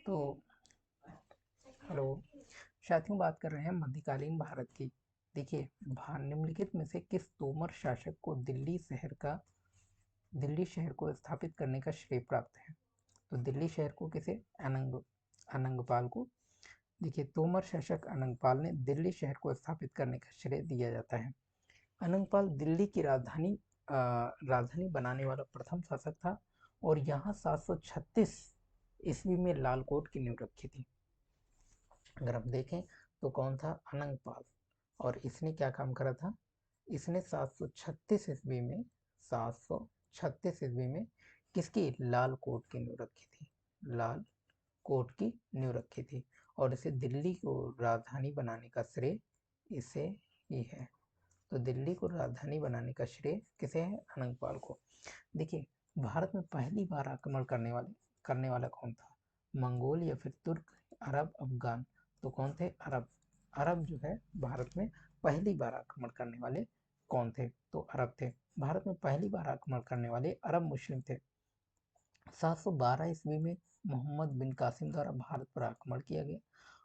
तो हेलो, साथियों, बात कर रहे हैं मध्यकालीन भारत की। देखिए, निम्नलिखित में से किस तोमर शासक को दिल्ली शहर को स्थापित करने का श्रेय प्राप्त है? तो दिल्ली शहर को किसे? अनंगपाल को। देखिए, तोमर शासक अनंगपाल ने दिल्ली शहर को स्थापित करने का श्रेय दिया जाता है। अनंगपाल दिल्ली की राजधानी बनाने वाला प्रथम शासक था और यहाँ 736 ईस्वी में लालकोट की नींव रखी थी। अगर हम देखें तो कौन था? अनंगपाल। और इसने क्या काम करा था? इसने 736 ईस्वी में किसकी? लाल कोट की नींव रखी थी। लाल कोट की नींव रखी थी और इसे दिल्ली को राजधानी बनाने का श्रेय इसे ही है। तो दिल्ली को राजधानी बनाने का श्रेय किसे है? अनंगपाल को। देखिए, भारत में पहली बार आक्रमण करने वाला कौन था? मंगोल या फिर तुर्क, अरब, अफगान? तो कौन थे? अरब। अरब जो है भारत में पहली बार आक्रमण करने वाले कौन थे? तो अरब थे। भारत में पहली बार आक्रमण करने वाले अरब मुस्लिम थे। 712 ईस्वी में मोहम्मद बिन कासिम द्वारा भारत पर आक्रमण किया गया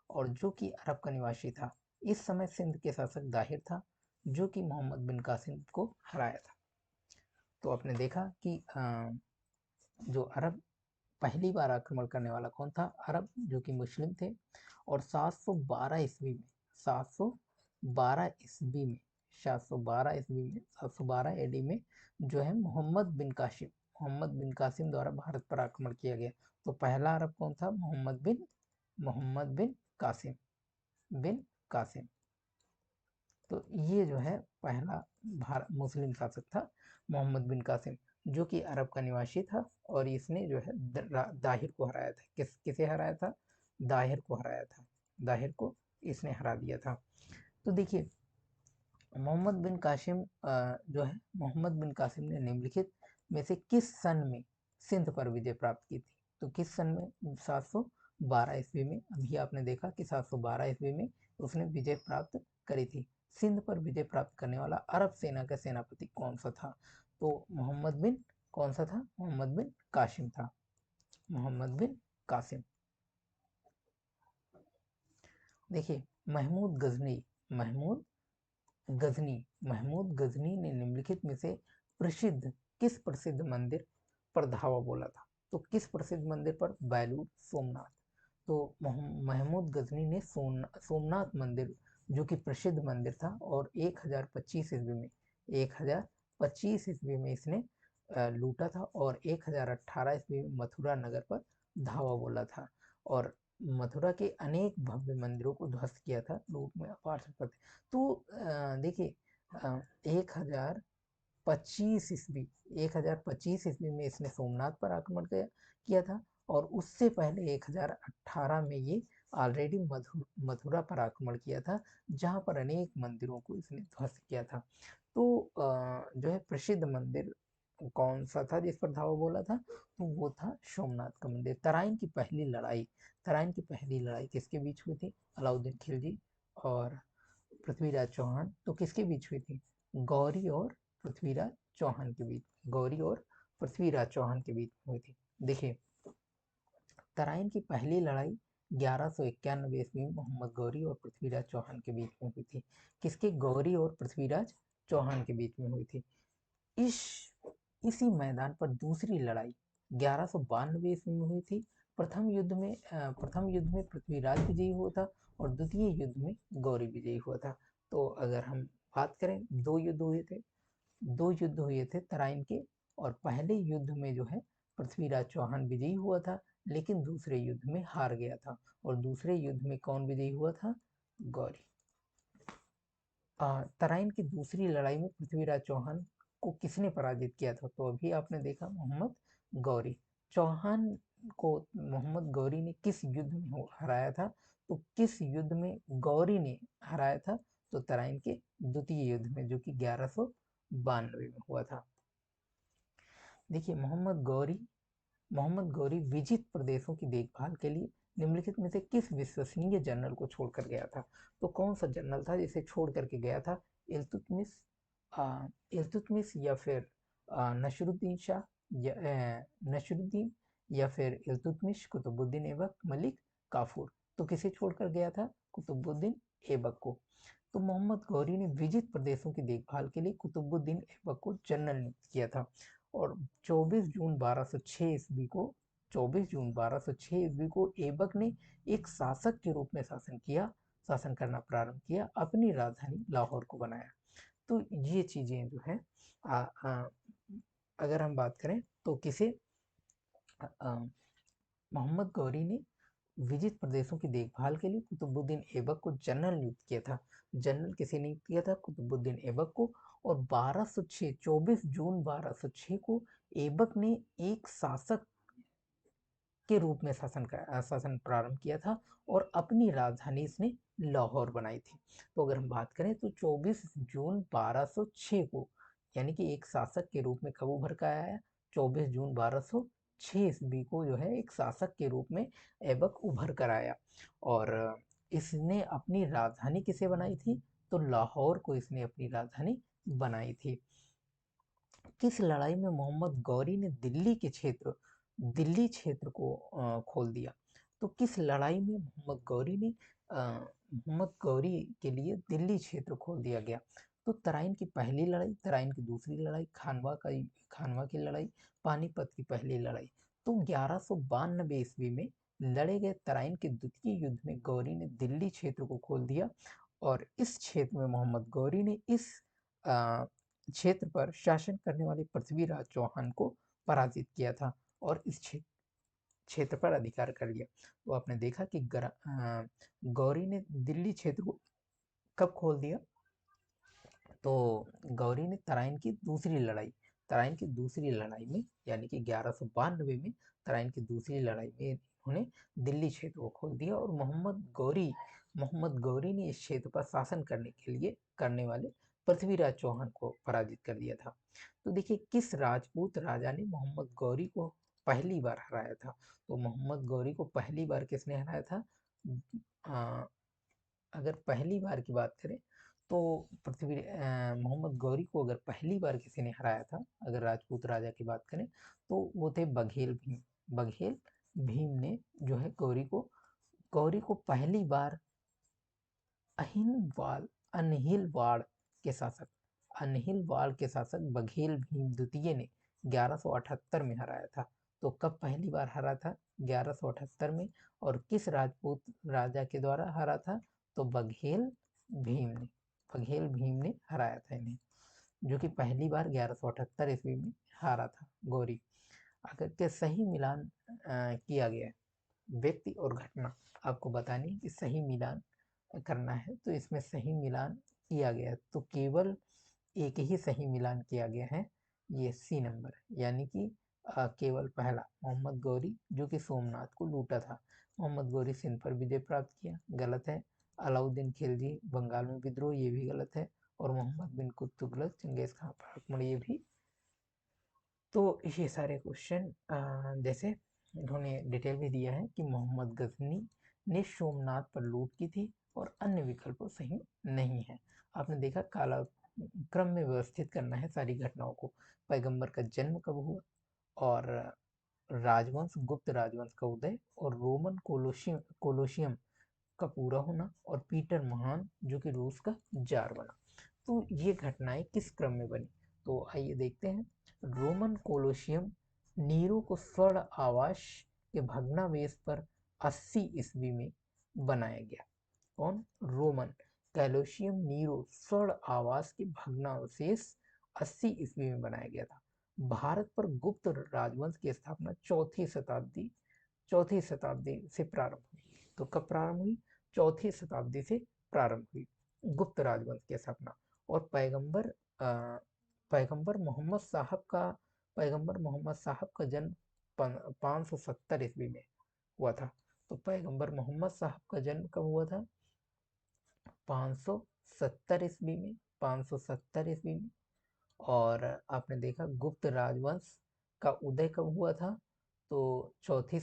और जो कि अरब का निवासी था। इस समय सिंध के शासक दाहिर था जो कि मोहम्मद बिन कासिम को हराया था। तो आपने देखा कि जो अरब पहली बार आक्रमण करने वाला कौन था? अरब, जो कि मुस्लिम थे। और 712 ईस्वी में 712 एडी में जो है मोहम्मद बिन कासिम द्वारा भारत पर आक्रमण किया गया। तो पहला अरब कौन था? मोहम्मद बिन कासिम। तो ये जो है पहला भारत मुस्लिम शासक था, मोहम्मद बिन कासिम, जो कि अरब का निवासी था। और इसने जो है दाहिर को हराया था। किसे हराया था? दाहिर को हराया था। दाहिर को इसने हरा दिया था। तो देखिए, मोहम्मद बिन कासिम ने निम्नलिखित में से किस सन में सिंध पर विजय प्राप्त की थी? तो किस सन में? 712 ईस्वी में। अभी आपने देखा कि 712 ईस्वी में उसने विजय प्राप्त करी थी। सिंध पर विजय प्राप्त करने वाला अरब सेना का सेनापति कौन सा था? तो कौन सा था? मोहम्मद बिन कासिम था। मोहम्मद बिन कासिम। देखिए, महमूद महमूद गजनी ने निम्नलिखित में से किस प्रसिद्ध मंदिर पर धावा बोला था? तो किस प्रसिद्ध मंदिर पर? बेलूर सोमनाथ। तो महमूद गजनी ने सोमनाथ मंदिर, जो कि प्रसिद्ध मंदिर था, और 1025 ईस्वी में इसने लूटा था और 1018 ईस्वी में मथुरा नगर पर धावा बोला था और मथुरा के अनेक भव्य मंदिरों को ध्वस्त किया था। लूट में अपार संपत्ति। तो देखिए, 1025 ईस्वी में इसने सोमनाथ पर आक्रमण किया था और उससे पहले 1018 में ये ऑलरेडी मथुरा पर आक्रमण किया था, जहां पर अनेक मंदिरों को इसने ध्वस्त किया था। तो जो है प्रसिद्ध मंदिर कौन सा था जिस पर धावा बोला था? तो वो था सोमनाथ का मंदिर। तराइन की पहली लड़ाई किसके बीच हुई थी? अलाउद्दीन खिलजी और पृथ्वीराज चौहान। तो किसके बीच हुई थी? गौरी और पृथ्वीराज चौहान के बीच। गौरी और पृथ्वीराज चौहान के बीच हुई थी। देखिए, तराइन की पहली लड़ाई 1191 ईस्वी में मोहम्मद गौरी और पृथ्वीराज चौहान के बीच में हुई थी। किसके? गौरी और पृथ्वीराज चौहान के बीच में हुई थी। इस इसी मैदान पर दूसरी लड़ाई 1192 ईस्वी में हुई थी। प्रथम युद्ध में पृथ्वीराज विजयी हुआ था और द्वितीय युद्ध में गौरी विजयी हुआ था। तो अगर हम बात करें, दो युद्ध हुए थे तराइन के। और पहले युद्ध में जो है पृथ्वीराज चौहान विजयी हुआ था, लेकिन दूसरे युद्ध में हार गया था। और दूसरे युद्ध में कौन विजयी हुआ था? गौरी। तराइन की दूसरी लड़ाई में पृथ्वीराज चौहान को किसने पराजित किया था? तो अभी आपने देखा, मोहम्मद गौरी। चौहान को मोहम्मद गौरी ने किस युद्ध में हराया था? तो किस युद्ध में गौरी ने हराया था? तो तराइन के द्वितीय युद्ध में, जो कि 1192 में हुआ था। देखिए, मोहम्मद गौरी मोहम्मद गौरी विजित प्रदेशों की देखभाल के लिए निम्नलिखित में से किस विश्वसनीय जनरल को छोड़कर गया था? तो कौन सा जनरल था जिसे छोड़ करके गया था? इल्तुतमिश, इल्तुतमिश या फिर नसरुद्दीन शाह, या नसरुद्दीन, या फिर इल्तुतमिश, कुतुबुद्दीन ऐबक, मलिक काफूर। तो किसे छोड़कर गया था? कुतुबुद्दीन ऐबक को। तो मोहम्मद गौरी ने विजित प्रदेशों की देखभाल के लिए कुतुबुद्दीन ऐबक को जनरल नियुक्त किया था। और 24 जून 1206 ईस्वी को 24 जून 1206 ईस्वी को ऐबक ने एक शासक के रूप में शासन करना प्रारंभ किया, अपनी राजधानी लाहौर को बनाया। तो ये चीजें जो है आ, आ, अगर हम बात करें तो किसे मोहम्मद गौरी ने विजित प्रदेशों की देखभाल के लिए कुतुबुद्दीन ऐबक को जनरल नियुक्त किया था। जनरल किसे नियुक्त किया था? कुतुबुद्दीन ऐबक को। और 1206 24 जून 1206 को ऐबक ने एक शासक के रूप में शासन प्रारंभ किया था और अपनी राजधानी इसने लाहौर बनाई थी। तो अगर हम बात करें तो 24 जून 1206 को, यानी कि एक शासक के रूप में कब उभर कर आया? 24 जून 1206 ईस्वी को जो है एक शासक के रूप में ऐबक उभर कर आया। और इसने अपनी राजधानी किसे बनाई थी? तो लाहौर को इसने अपनी राजधानी बनाई थी। किस लड़ाई में मोहम्मद गौरी ने दिल्ली क्षेत्र को खोल दिया? तो किस लड़ाई में मोहम्मद गौरी के लिए दिल्ली क्षेत्र खोल दिया गया? तो तराइन की पहली लड़ाई, तराइन की दूसरी लड़ाई, खानवा की लड़ाई, पानीपत की पहली लड़ाई। तो 1192 ईस्वी में लड़े गए तराइन के द्वितीय युद्ध में गौरी ने दिल्ली क्षेत्र को खोल दिया। और इस क्षेत्र में मोहम्मद गौरी ने इस क्षेत्र पर शासन करने वाले पृथ्वीराज चौहान को पराजित किया था और इस क्षेत्र पर अधिकार कर लिया। तो आपने देखा कि गौरी ने दिल्ली क्षेत्र को कब खोल दिया? तो गौरी ने तराइन की दूसरी लड़ाई में, यानी कि 1192 में तराइन की दूसरी लड़ाई में उन्होंने दिल्ली क्षेत्र को खोल दिया। और मोहम्मद गौरी ने इस क्षेत्र पर शासन करने वाले पृथ्वीराज चौहान को पराजित कर दिया था। तो देखिए, किस राजपूत राजा ने मोहम्मद गौरी को पहली बार हराया था? तो मोहम्मद गौरी को पहली बार किसने हराया था? अगर पहली बार की बात करें तो मोहम्मद गौरी को अगर पहली बार किसी ने हराया था, अगर राजपूत राजा की बात करें, तो वो थे बघेल भीम ने जो है गौरी को पहली बार अनहिलवाड़ के शासक बघेल भीम द्वितीय ने 1178 में हराया था। तो कब पहली बार हरा था? 1178 में। और किस राजपूत राजा के द्वारा हरा था? तो बघेल भीम ने हराया था इन्हें, जो कि पहली बार 1178 ईस्वी में हारा था गौरी। अगर के सही मिलान किया गया व्यक्ति और घटना, आपको बतानी कि सही मिलान करना है, तो इसमें सही मिलान किया गया तो केवल एक ही सही मिलान किया गया है, ये सी नंबर, यानी कि केवल पहला मोहम्मद गौरी जो कि सोमनाथ को लूटा था। मोहम्मद गौरी सिंध पर विजय प्राप्त किया, गलत है। अलाउद्दीन खिलजी बंगाल में विद्रोह, ये भी गलत है। और मोहम्मद बिन तुगलक चंगेज खान पर आक्रमण, ये भी। तो ये सारे क्वेश्चन जैसे इन्होंने डिटेल में दिया है कि मोहम्मद गजनी ने सोमनाथ पर लूट की थी और अन्य विकल्पों सही नहीं है। आपने देखा काला क्रम में व्यवस्थित करना है सारी घटनाओं को। पैगंबर का जन्म कब हुआ, और गुप्त राजवंश का उदय, और रोमन कोलोशियम का पूरा होना, और पीटर महान जो कि रूस का जार बना। तो ये घटनाएं किस क्रम में बनी? तो आइए देखते हैं। रोमन कोलोशियम नीरो को स्वर्ण आवास के भग्नावशेष पर 80 ईस्वी में बनाया गया। कौन? रोमन कैलोशियम नीरो स्वर्ण आवास के भग्नावशेष 80 ईस्वी में बनाया गया था। भारत पर गुप्त राजवंश की स्थापना चौथी शताब्दी से प्रारंभ हुई। तो कब प्रारंभ हुई? चौथी शताब्दी से प्रारंभ हुई गुप्त राजवंश की स्थापना। और पैगंबर मोहम्मद साहब का जन्म 570 ईस्वी में हुआ था। तो पैगंबर मोहम्मद साहब का जन्म कब हुआ था? 570 ईस्वी में, 570 ईस्वी में। और आपने देखा गुप्त राजवंश का उदय कब हुआ था? तो चौथी